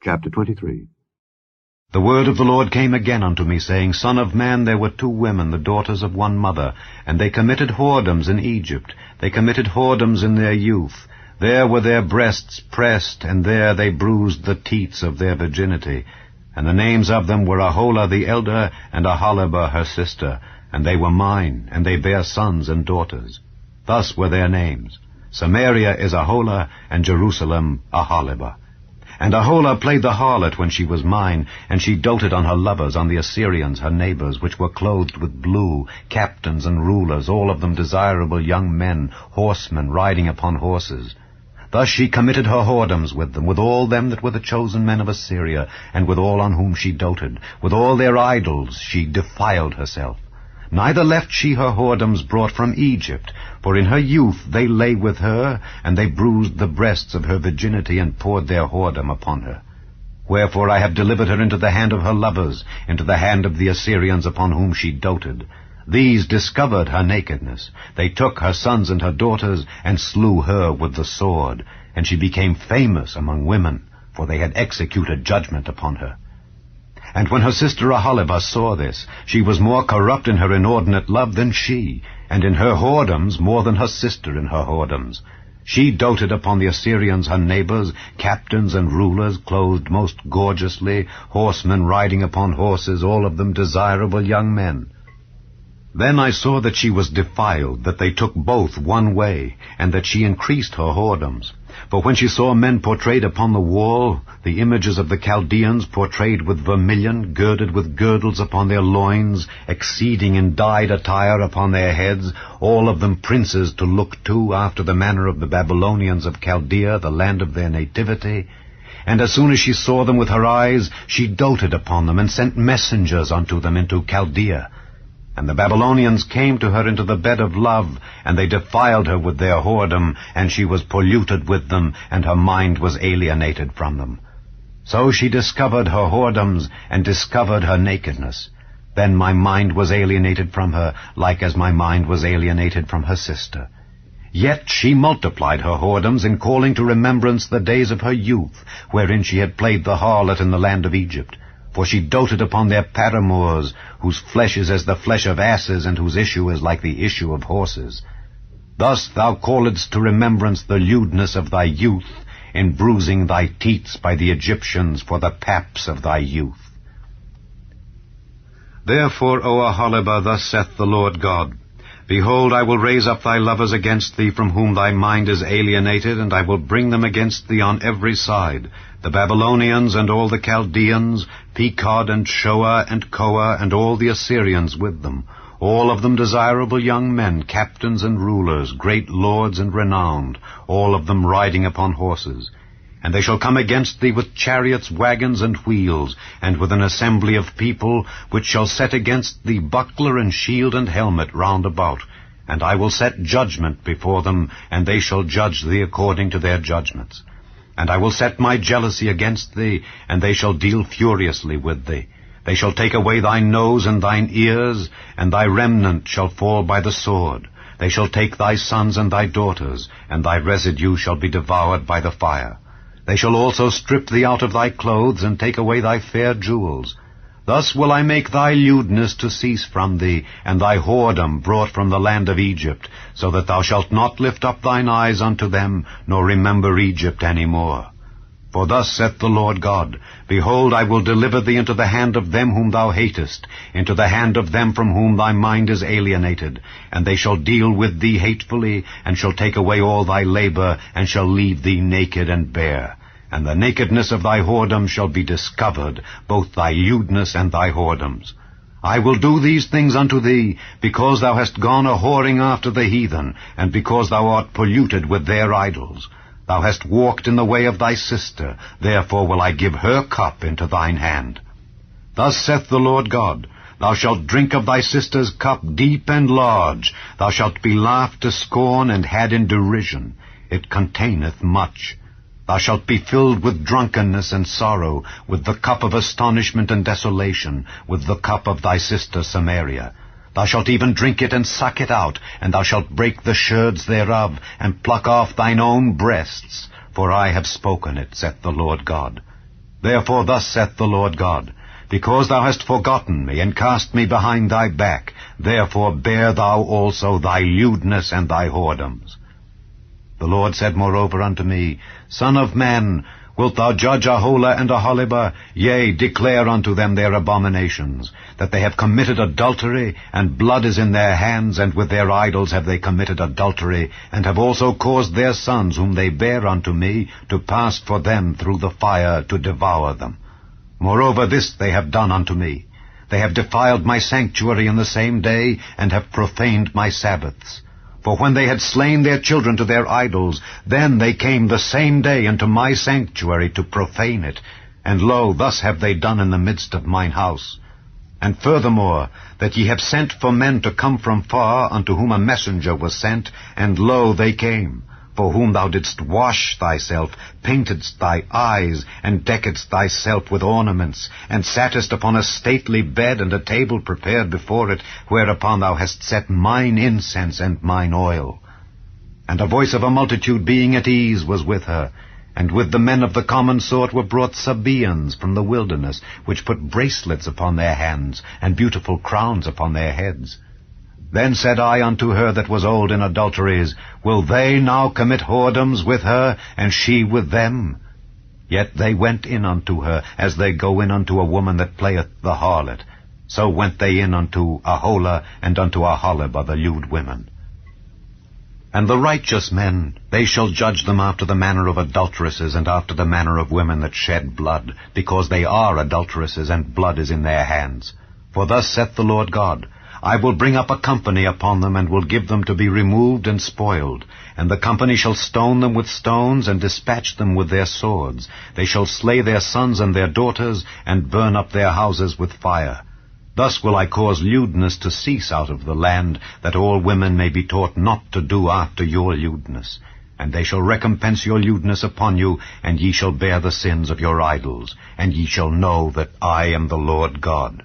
Chapter 23. The word of the Lord came again unto me, saying, Son of man, there were 2 women, the daughters of one mother, and they committed whoredoms in Egypt. They committed whoredoms in their youth. There were their breasts pressed, and there they bruised the teats of their virginity. And the names of them were Aholah the elder, and Aholibah her sister. And they were mine, and they bare sons and daughters. Thus were their names. Samaria is Aholah, and Jerusalem Aholibah. And Aholah played the harlot when she was mine, and she doted on her lovers, on the Assyrians, her neighbors, which were clothed with blue, captains and rulers, all of them desirable young men, horsemen, riding upon horses. Thus she committed her whoredoms with them, with all them that were the chosen men of Assyria, and with all on whom she doted. With all their idols she defiled herself. Neither left she her whoredoms brought from Egypt, for in her youth they lay with her, and they bruised the breasts of her virginity, and poured their whoredom upon her. Wherefore I have delivered her into the hand of her lovers, into the hand of the Assyrians upon whom she doted. These discovered her nakedness. They took her sons and her daughters, and slew her with the sword. And she became famous among women, for they had executed judgment upon her. And when her sister Aholibah saw this, she was more corrupt in her inordinate love than she, and in her whoredoms more than her sister in her whoredoms. She doted upon the Assyrians her neighbors, captains and rulers, clothed most gorgeously, horsemen riding upon horses, all of them desirable young men. Then I saw that she was defiled, that they took both one way, and that she increased her whoredoms. For when she saw men portrayed upon the wall, the images of the Chaldeans portrayed with vermilion, girded with girdles upon their loins, exceeding in dyed attire upon their heads, all of them princes to look to, after the manner of the Babylonians of Chaldea, the land of their nativity. And as soon as she saw them with her eyes, she doted upon them, and sent messengers unto them into Chaldea. And the Babylonians came to her into the bed of love, and they defiled her with their whoredom, and she was polluted with them, and her mind was alienated from them. So she discovered her whoredoms, and discovered her nakedness. Then my mind was alienated from her, like as my mind was alienated from her sister. Yet she multiplied her whoredoms in calling to remembrance the days of her youth, wherein she had played the harlot in the land of Egypt. For she doted upon their paramours, whose flesh is as the flesh of asses, and whose issue is like the issue of horses. Thus thou calledst to remembrance the lewdness of thy youth, in bruising thy teats by the Egyptians for the paps of thy youth. Therefore, O Aholibah, thus saith the Lord God, Behold, I will raise up thy lovers against thee, from whom thy mind is alienated, and I will bring them against thee on every side, the Babylonians and all the Chaldeans, Pekod and Shoa and Koa, and all the Assyrians with them, all of them desirable young men, captains and rulers, great lords and renowned, all of them riding upon horses. And they shall come against thee with chariots, wagons, and wheels, and with an assembly of people, which shall set against thee buckler and shield and helmet round about. And I will set judgment before them, and they shall judge thee according to their judgments. And I will set my jealousy against thee, and they shall deal furiously with thee. They shall take away thy nose and thine ears, and thy remnant shall fall by the sword. They shall take thy sons and thy daughters, and thy residue shall be devoured by the fire. They shall also strip thee out of thy clothes, and take away thy fair jewels. Thus will I make thy lewdness to cease from thee, and thy whoredom brought from the land of Egypt, so that thou shalt not lift up thine eyes unto them, nor remember Egypt any more. For thus saith the Lord God, Behold, I will deliver thee into the hand of them whom thou hatest, into the hand of them from whom thy mind is alienated, and they shall deal with thee hatefully, and shall take away all thy labor, and shall leave thee naked and bare. And the nakedness of thy whoredom shall be discovered, both thy lewdness and thy whoredoms. I will do these things unto thee, because thou hast gone a whoring after the heathen, and because thou art polluted with their idols. Thou hast walked in the way of thy sister, therefore will I give her cup into thine hand. Thus saith the Lord God, Thou shalt drink of thy sister's cup deep and large. Thou shalt be laughed to scorn and had in derision. It containeth much. Thou shalt be filled with drunkenness and sorrow, with the cup of astonishment and desolation, with the cup of thy sister Samaria. Thou shalt even drink it and suck it out, and thou shalt break the sherds thereof, and pluck off thine own breasts, for I have spoken it, saith the Lord God. Therefore thus saith the Lord God, Because thou hast forgotten me, and cast me behind thy back, therefore bear thou also thy lewdness and thy whoredoms. The Lord said moreover unto me, Son of man, wilt thou judge Aholah and Aholibah? Yea, declare unto them their abominations, that they have committed adultery, and blood is in their hands, and with their idols have they committed adultery, and have also caused their sons, whom they bear unto me, to pass for them through the fire to devour them. Moreover this they have done unto me. They have defiled my sanctuary in the same day, and have profaned my Sabbaths. For when they had slain their children to their idols, then they came the same day into my sanctuary to profane it. And lo, thus have they done in the midst of mine house. And furthermore, that ye have sent for men to come from far, unto whom a messenger was sent, and lo, they came, for whom thou didst wash thyself, paintedst thy eyes, and deckedst thyself with ornaments, and sattest upon a stately bed, and a table prepared before it, whereupon thou hast set mine incense and mine oil. And a voice of a multitude being at ease was with her, and with the men of the common sort were brought Sabaeans from the wilderness, which put bracelets upon their hands, and beautiful crowns upon their heads. Then said I unto her that was old in adulteries, Will they now commit whoredoms with her, and she with them? Yet they went in unto her, as they go in unto a woman that playeth the harlot. So went they in unto Aholah, and unto Aholibah the lewd women. And the righteous men, they shall judge them after the manner of adulteresses, and after the manner of women that shed blood, because they are adulteresses, and blood is in their hands. For thus saith the Lord God, I will bring up a company upon them, and will give them to be removed and spoiled. And the company shall stone them with stones, and dispatch them with their swords. They shall slay their sons and their daughters, and burn up their houses with fire. Thus will I cause lewdness to cease out of the land, that all women may be taught not to do after your lewdness. And they shall recompense your lewdness upon you, and ye shall bear the sins of your idols, and ye shall know that I am the Lord God.